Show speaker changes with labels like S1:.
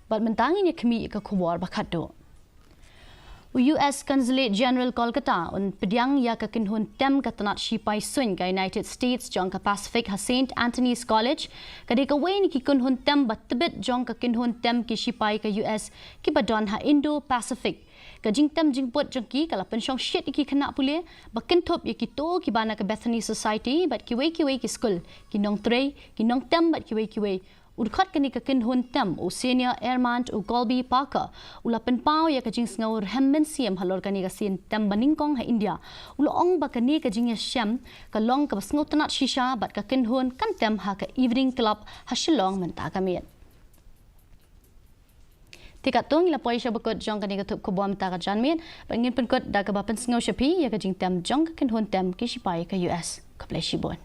S1: bat mentangin ya kemi ka kuwar bakado. US Consulate General Kolkata un pediang ya ka Kynhun tem katanat Shipai Suin ka United States jong ka Pacific ha St. Anthony's College kadi ka wen ki Kynhun tem bat tebet jong ka Kynhun tem ki Shipai ka US ki badon ha Indo-Pacific ka jing tem jing pot jong ki kala pensyong shit ki kena pule bakin top ya ki to ki bana ka Bethany Society bat ki we ki school ki nong trei ki nong tem bat ki we Udkhat kani ka Kynhun tem o senior airman o Colby Parker ula penpau ya ka jing sngaur hemmen siam halor kani ka sin tem baningkong ha India ula ong ba kani ka jing ya syam ka long ka sngaut tanat shisha bat ka Kynhun kan tem ha ka evening club ha Shillong menta kamiet Tikatong ila poi sya bakot jong kani ka tup ko bom ta ka janmiet bangin penkot da ka ba pen sngaw syapi ya ka jing tem jong ka Kynhun tem ki Shipai ka US ka play shibon